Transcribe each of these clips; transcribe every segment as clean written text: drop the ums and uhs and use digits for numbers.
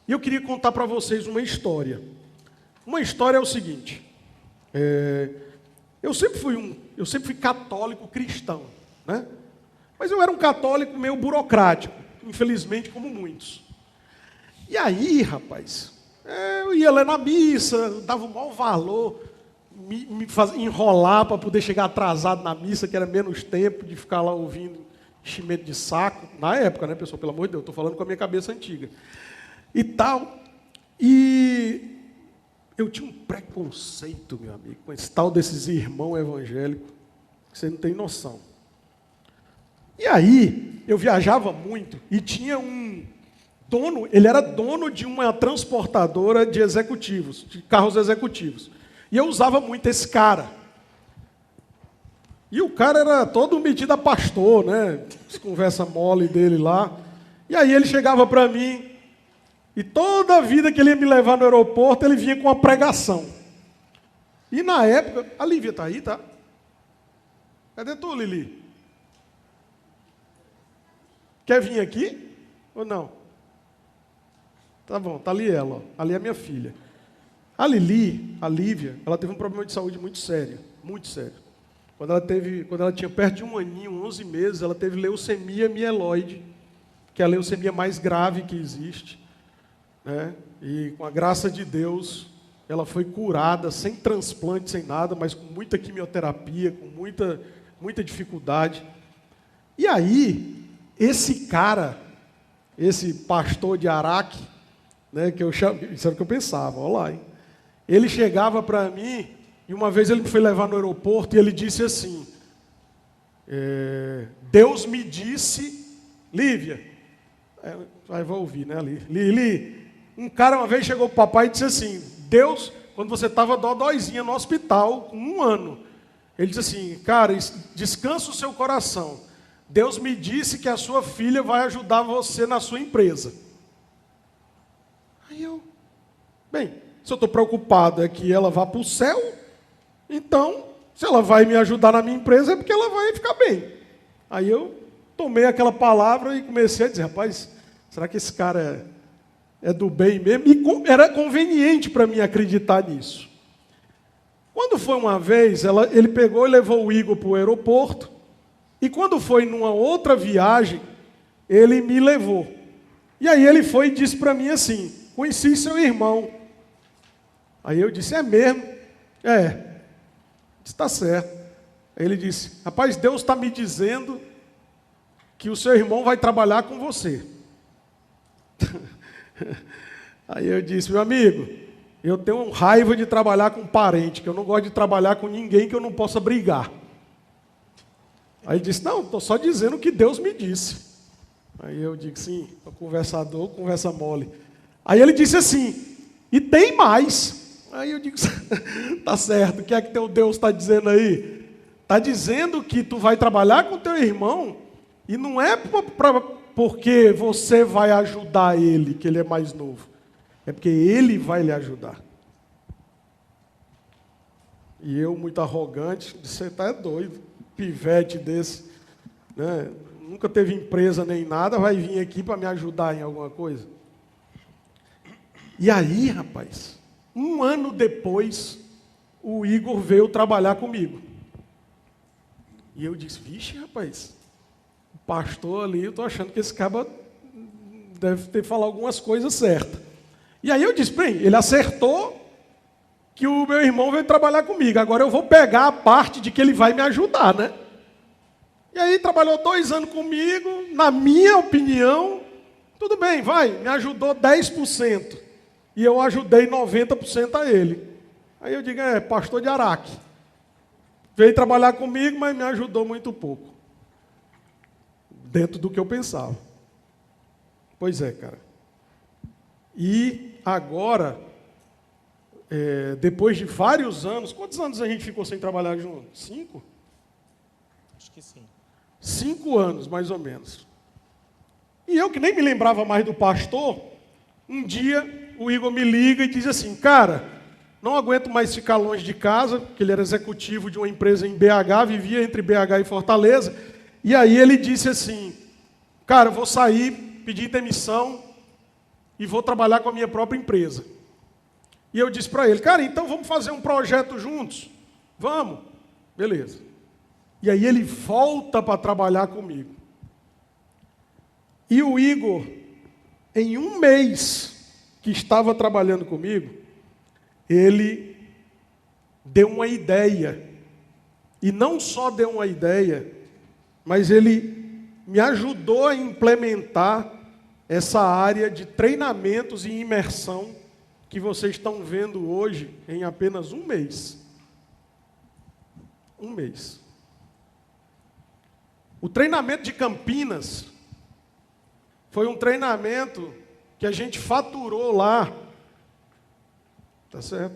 E eu queria contar para vocês uma história. Uma história é o seguinte. Eu sempre fui católico cristão, né? Mas eu era um católico meio burocrático, infelizmente, como muitos. E aí, rapaz, eu ia lá na missa, dava o maior valor, enrolar para poder chegar atrasado na missa, que era menos tempo de ficar lá ouvindo enchimento de saco. Na época, né, pessoal? Pelo amor de Deus, estou falando com a minha cabeça antiga. E tal. E eu tinha um preconceito, meu amigo, com esse tal desses irmãos evangélicos, que você não tem noção. E aí, eu viajava muito e tinha um dono, ele era dono de uma transportadora de executivos, de carros executivos. E eu usava muito esse cara. E o cara era todo metido a pastor, né? As conversa mole dele lá. E aí ele chegava para mim, e toda a vida que ele ia me levar no aeroporto, ele vinha com uma pregação. E na época, a Lívia está aí, tá? Cadê tu, Lili? Quer vir aqui ou não? Tá bom, tá ali ela, ó. Ali é a minha filha. A Lili, a Lívia, ela teve um problema de saúde muito sério, muito sério. Quando ela tinha perto de 1 aninho, 11 meses, ela teve leucemia mieloide, que é a leucemia mais grave que existe, né? E com a graça de Deus, ela foi curada, sem transplante, sem nada, mas com muita quimioterapia, com muita dificuldade. E aí, esse cara, esse pastor de Araque, né, que eu chamo, isso era o que eu pensava, olha lá, hein? Ele chegava para mim, e uma vez ele me foi levar no aeroporto, e ele disse assim, Deus me disse, Lívia, vai ouvir, né, Lili, um cara uma vez chegou para o papai e disse assim, Deus, quando você estava dodóizinha no hospital, com 1 ano, ele disse assim, cara, descansa o seu coração, Deus me disse que a sua filha vai ajudar você na sua empresa. Aí eu, bem, se eu estou preocupado é que ela vá para o céu, então, se ela vai me ajudar na minha empresa é porque ela vai ficar bem. Aí eu tomei aquela palavra e comecei a dizer, rapaz, será que esse cara é do bem mesmo? E era conveniente para mim acreditar nisso. Quando foi uma vez, ele pegou e levou o Igor para o aeroporto, e quando foi numa outra viagem, ele me levou. E aí ele foi e disse para mim assim, conheci seu irmão. Aí eu disse, é mesmo? Está certo. Aí ele disse, rapaz, Deus está me dizendo que o seu irmão vai trabalhar com você. Aí eu disse, meu amigo, eu tenho raiva de trabalhar com parente, que eu não gosto de trabalhar com ninguém que eu não possa brigar. Aí ele disse, não, estou só dizendo o que Deus me disse. Aí eu digo, sim, conversador, conversa mole. Aí ele disse assim, e tem mais. Aí eu digo, tá certo, o que é que teu Deus está dizendo aí? Está dizendo que tu vai trabalhar com teu irmão, e não é porque você vai ajudar ele, que ele é mais novo. É porque ele vai lhe ajudar. E eu, muito arrogante, disse, você está doido, pivete desse, né? Nunca teve empresa nem nada, vai vir aqui para me ajudar em alguma coisa. E aí, rapaz, 1 ano depois, o Igor veio trabalhar comigo. E eu disse, vixe, rapaz, o pastor ali, eu estou achando que esse cara deve ter falado algumas coisas certas. E aí eu disse, bem, ele acertou que o meu irmão veio trabalhar comigo, agora eu vou pegar a parte de que ele vai me ajudar, né? E aí trabalhou 2 anos comigo, na minha opinião, tudo bem, vai, me ajudou 10%. E eu ajudei 90% a ele. Aí eu digo, pastor de Araque. Veio trabalhar comigo, mas me ajudou muito pouco. Dentro do que eu pensava. Pois é, cara. E agora, depois de vários anos, quantos anos a gente ficou sem trabalhar junto? 5? Acho que sim. 5 anos, mais ou menos. E eu, que nem me lembrava mais do pastor, um dia o Igor me liga e diz assim, cara, não aguento mais ficar longe de casa, porque ele era executivo de uma empresa em BH, vivia entre BH e Fortaleza, e aí ele disse assim, cara, eu vou sair, pedir demissão, e vou trabalhar com a minha própria empresa. E eu disse para ele, cara, então vamos fazer um projeto juntos? Vamos. Beleza. E aí ele volta para trabalhar comigo. E o Igor, em um mês que estava trabalhando comigo, ele deu uma ideia. E não só deu uma ideia, mas ele me ajudou a implementar essa área de treinamentos e imersão que vocês estão vendo hoje em apenas um mês. Um mês. O treinamento de Campinas foi um treinamento que a gente faturou lá, tá certo?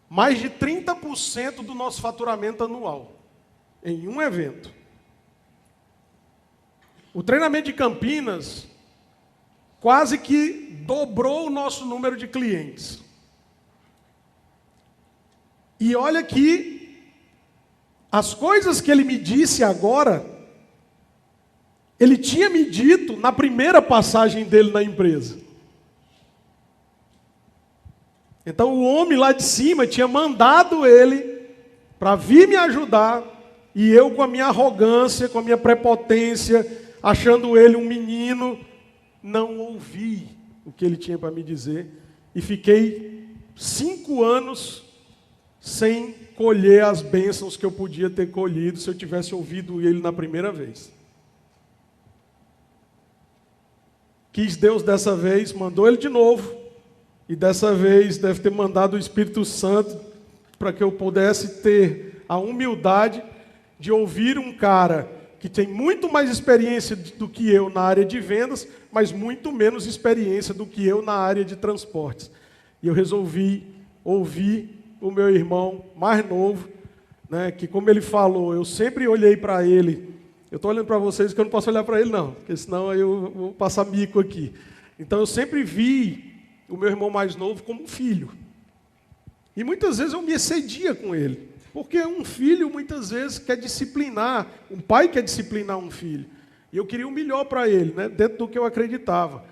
Mais de 30% do nosso faturamento anual, em um evento. O treinamento de Campinas quase que dobrou o nosso número de clientes. E olha que as coisas que ele me disse agora, ele tinha me dito na primeira passagem dele na empresa. Então o homem lá de cima tinha mandado ele para vir me ajudar, e eu com a minha arrogância, com a minha prepotência, achando ele um menino, não ouvi o que ele tinha para me dizer, e fiquei 5 anos sem colher as bênçãos que eu podia ter colhido se eu tivesse ouvido ele na primeira vez. Quis Deus dessa vez, mandou ele de novo, e dessa vez deve ter mandado o Espírito Santo para que eu pudesse ter a humildade de ouvir um cara que tem muito mais experiência do que eu na área de vendas, mas muito menos experiência do que eu na área de transportes. E eu resolvi ouvir o meu irmão mais novo, né, que como ele falou, eu sempre olhei para ele. Eu estou olhando para vocês que eu não posso olhar para ele não, porque senão eu vou passar mico aqui. Então eu sempre vi o meu irmão mais novo como um filho. E muitas vezes eu me excedia com ele. Porque um filho, muitas vezes, quer disciplinar. Um pai quer disciplinar um filho. E eu queria o melhor para ele, né, dentro do que eu acreditava.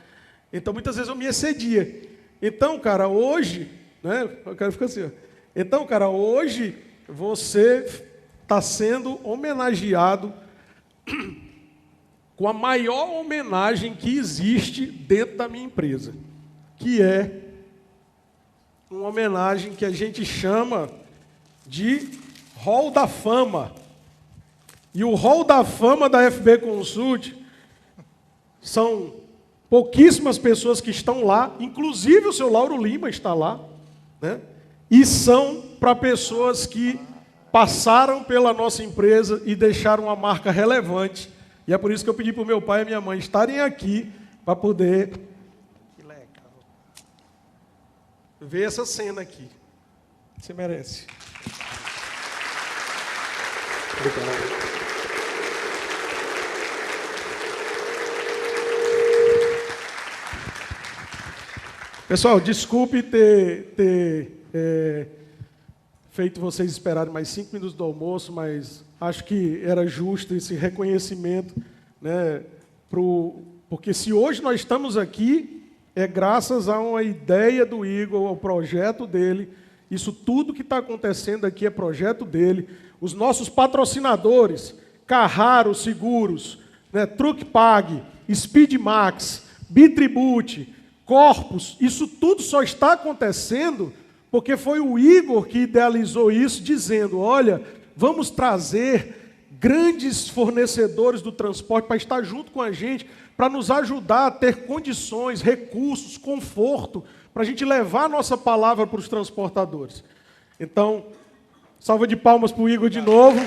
Então, muitas vezes eu me excedia. Então, cara, hoje... né, eu quero ficar assim, ó. Então, cara, hoje você está sendo homenageado com a maior homenagem que existe dentro da minha empresa, que é uma homenagem que a gente chama de Hall da Fama. E o Hall da Fama da FB Consult são pouquíssimas pessoas que estão lá, inclusive o seu Lauro Lima está lá, né? E são para pessoas que passaram pela nossa empresa e deixaram uma marca relevante. E é por isso que eu pedi para o meu pai e minha mãe estarem aqui para poder ver essa cena aqui. Você merece. Obrigado. Pessoal, desculpe ter feito vocês esperarem mais 5 minutos do almoço, mas acho que era justo esse reconhecimento, né, porque se hoje nós estamos aqui, é graças a uma ideia do Igor, ao projeto dele. Isso tudo que está acontecendo aqui é projeto dele. Os nossos patrocinadores, Carraro Seguros, né, Truckpag, Speedmax, Bitribute, Corpus, isso tudo só está acontecendo porque foi o Igor que idealizou isso, dizendo, olha, vamos trazer grandes fornecedores do transporte para estar junto com a gente, para nos ajudar a ter condições, recursos, conforto, para a gente levar a nossa palavra para os transportadores. Então, salva de palmas para o Igor de novo.